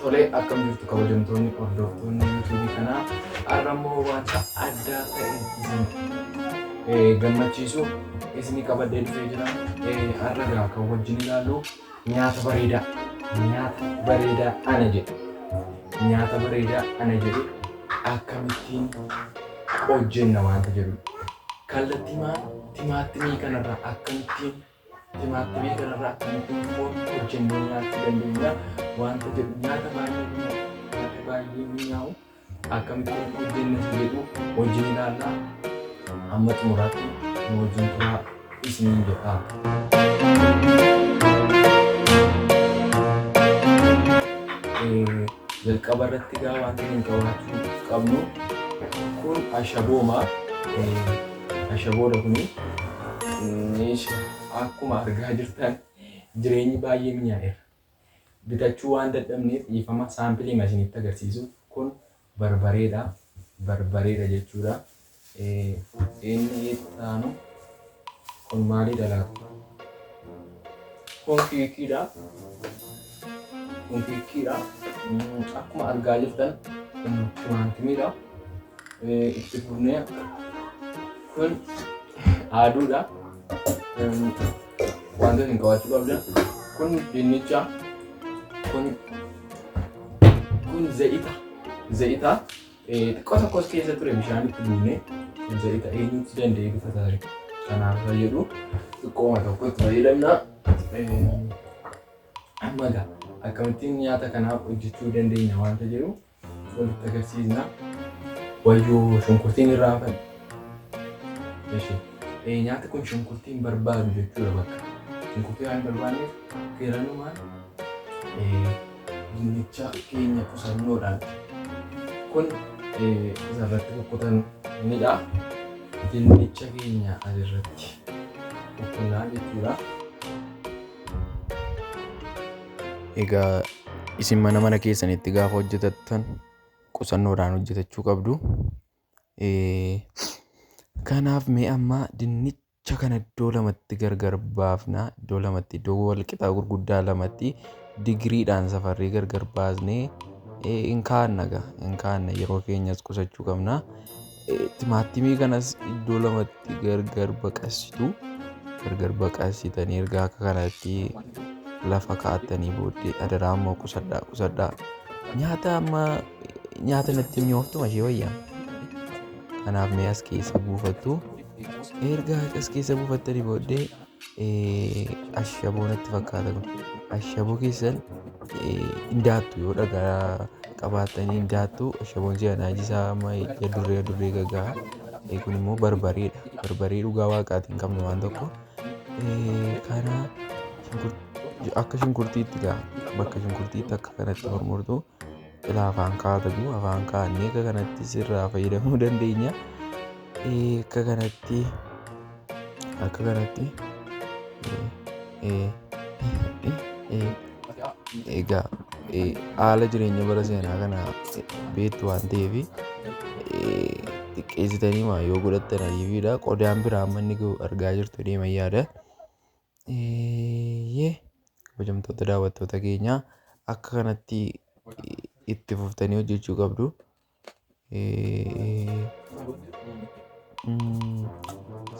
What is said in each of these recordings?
Tolee, akkam jirtu kabajamtoonni hordoftoonni YouTube kanaa. Har'a immoo wanta addaa ta'e isin gammachiisu isinii qabadhee dhufee jira. Har'a kan wajjin ilaallu nyaata bareedaa. Nyaata bareedaa ana jedhu. Nyaata bareedaa ana jedhu akkamittiin hojjenna wanta jedhu. Kallattii timaatimii kanarraa akkamittiin foon hojjennee nyaachuu dandeenya wanta jedhu nyaata baay'ee mi'aawu akkamittiin hojjenna jedhu wajjin ilaallaa. Amma xumuraatti nu wajjin turaa isiniin jedhaa. Jalqaba irratti wanta nuti qabaachuu qabnu kun ashabooma. Ashaboodha kuni akkuma argaa jirtan jireenyi baay'ee mi'aayeera. Bitachuu waan dadhabneef dhiifama saampilii isinitti agarsiisu. Kun barbareedha. Barbareedha jechuudha. Inni ittaanu kun maalidha laata? Kun keekiidha. Kun keekiidha. Akkuma argaa jirtan kun timaatimiidha. Itti fufnee kun aaduudha. Wanta isin qabachuu qabdan kun dinnicha, kun zayita xiqqoo tokkos keessa ture bishaanitti buunee zayita eenyutti danda'ee bifa taasise. Kanaaf fayyadu xiqqooma tokko itti fayyadamna. Amma egaa akkamittiin nyaata kanaaf hojjechuu dandeenya wanta jedhu walitti agarsiisna. Wayyoo shunkurtiin irraa hafan. Nyaati kun shunkurtiin barbaadu jechuudha bakka. Shunkurtii waan barbaanneef geeranumaan dinnicha keenya qusannoodhaan kun asirratti kukkutanidha. Dinnicha keenya asirratti kukkunnaa jechuudha. Egaa isin mana keessanitti gaafa hojjetattan qusannoodhaan hojjetachuu qabdu. Kanaaf mee amma dinnicha kana iddoo lamatti gargar baafna. Iddoo lamatti, iddoo wal qixaa gurguddaa lamatti digiriidhaan safarree gargar baasnee hin kaa'anna yeroo keenyas qusachuu qabna. Timaatimii kanas iddoo lamatti gargar baqasitu. Gargar baqasitanii erga akka kanatti lafa kaa'attanii booddee adaraa immoo qusadhaa. Nyaata natti mi'ooftu ishee wayyaa. Kanaaf mee as keessa buufattu. Erga as keessa buufattanii booddee ashaboo natti fakkaata kun. Ashaboo keessan hindaattu yoo dhagaa qabaattanii hindaattu. Ashaboon si'anaa jisaa amma duree gagaa. Kun immoo barbareedha. Barbaree dhugaa waaqaatiin qabnu waan tokko. Kana akka shunkurtiitti bakka shunkurtiitti akka kanatti murmurtu. Afaan kaa'atu afaan kaa'annee akka kanatti sirraa fayyadamuu dandeenya. Akka kanatti egaa haala jireenya bara seenaa kana beektu waan ta'eef xiqqeessitanii yoo godhattan ariifiidha. Qodaan biraa amma inni gahu argaa jirtu deeman yaada. Kabajamtoota daawwattoota keenyaa akka kanatti itti fuftanii hojjechuu qabdu.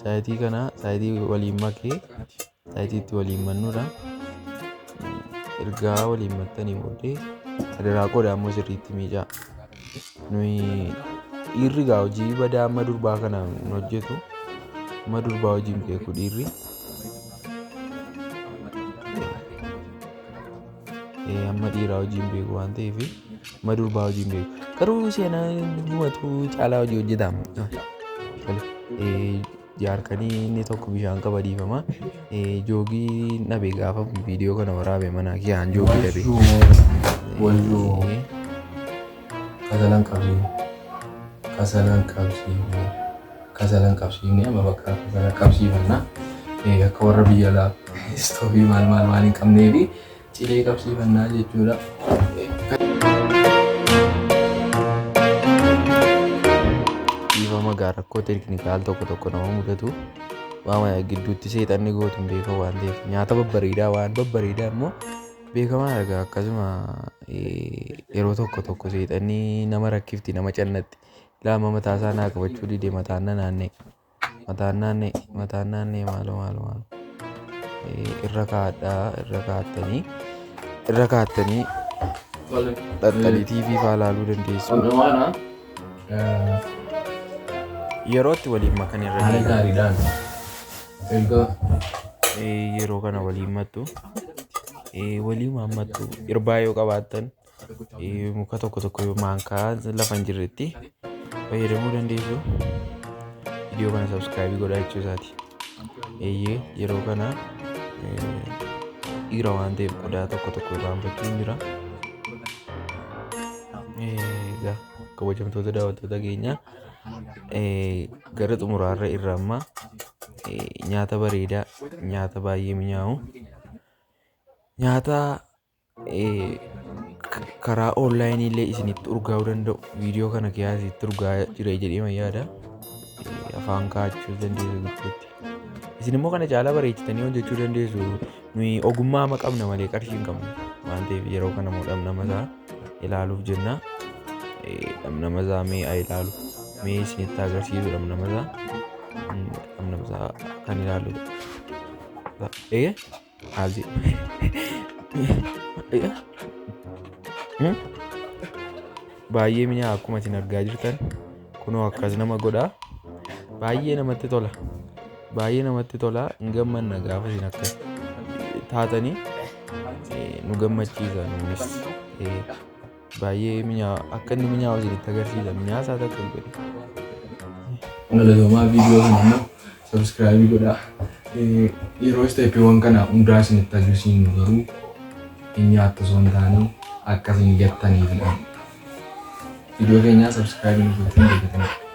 Saayitii kana saayitii waliin makee saayitiitti waliin mannuudha. Ergaa waliin mattanii booddee adaraa qodaa immoo sirriitti miicaa. Nuyi dhiirri hojii badaa amma durbaa kana nu hojjetu. Amma durbaa hojiin beeku dhiirri. Amma dhiiraa hojiin beeku waan ta'eef amma durbaa hojiin beeku. Garuu seenaa dhumatu caalaa hojii hojjetama. Jaarkanii inni tokko bishaan qaba dhiifama. Joogii dhabe gaafa viidiyoo kana waraabe manaa kiyaan joogii dhabe. Wayyoo kasalan qabsiifne amma bakka kasalan qabsiifannaa. Akka warra biyya alaa istoofii maal hin qabnee fi cilee qabsiifannaa jechuudha. Dhiifama rakkoo teeknikaal tokko nama mudatu waama gidduutti seexanni gootu hin beekan waan ta'eef nyaata babbareedaa immoo beekamaa argaa akkasuma yeroo tokko seexanii nama rakkifti nama callatti lama mataa isaa naa qabachuu dide mataan naannee maaloo irra kaa'attanii dhattanii TV faa ilaaluu dandeessu. Yeroo itti waliin makan irra yeroo kana waliin mattu waliin maammattu irbaa yoo qabaattan muka tokko maankaa lafa hin jirretti fayyadamuu dandeessu. Viidiyoo kana subscribe godhaa jechuu isaati. Yeroo kana dhiira waan ta'eef qodaa tokko baanfachuun jira. Egaa kabajamtoota daawwattoota keenya gara xumuraarra irra amma nyaata bareedaa nyaata baay'ee mi'aawu nyaata karaa onlaayinii illee isinitti urgaa'uu danda'u viidiyoo kana keessatti urgaa jira jedhee yaada. Afaan kaa'achuu dandeessu gidduutti isin immoo kana caalaa bareechitanii hojjechuu dandeessu. Nuyi ogummaa ma qabna malee qarshii hin qabnu waan ta'eef yeroo kana immoo dhamnamasaa ilaaluuf jenna. Dhamnamasaa mee ilaalu mee isinitti agarsiisu dhamnamasaa kan ilaaludha. Haalli baay'ee mi'aa akkuma isin argaa jirtan kunoo akkas nama godhaa. Baay'ee namatti tola hin gammanna gaafa isin akkas taatanii nu gammachiisa. Nuunis baay'ee mi'aa akka inni mi'aawu isinitti agarsiisa. Mi'aa isaa takka hin godhe. Galatoomaa viidiyoo kana immoo subscribe godhaa. Yeroo isteeppiiwwan kana hundaa isinitti agarsiisnu garuu hin nyaattu osoo hin taane akka isin gattaniifidha. Viidiyoo keenyaa subscribe nu gochuun beekatanii.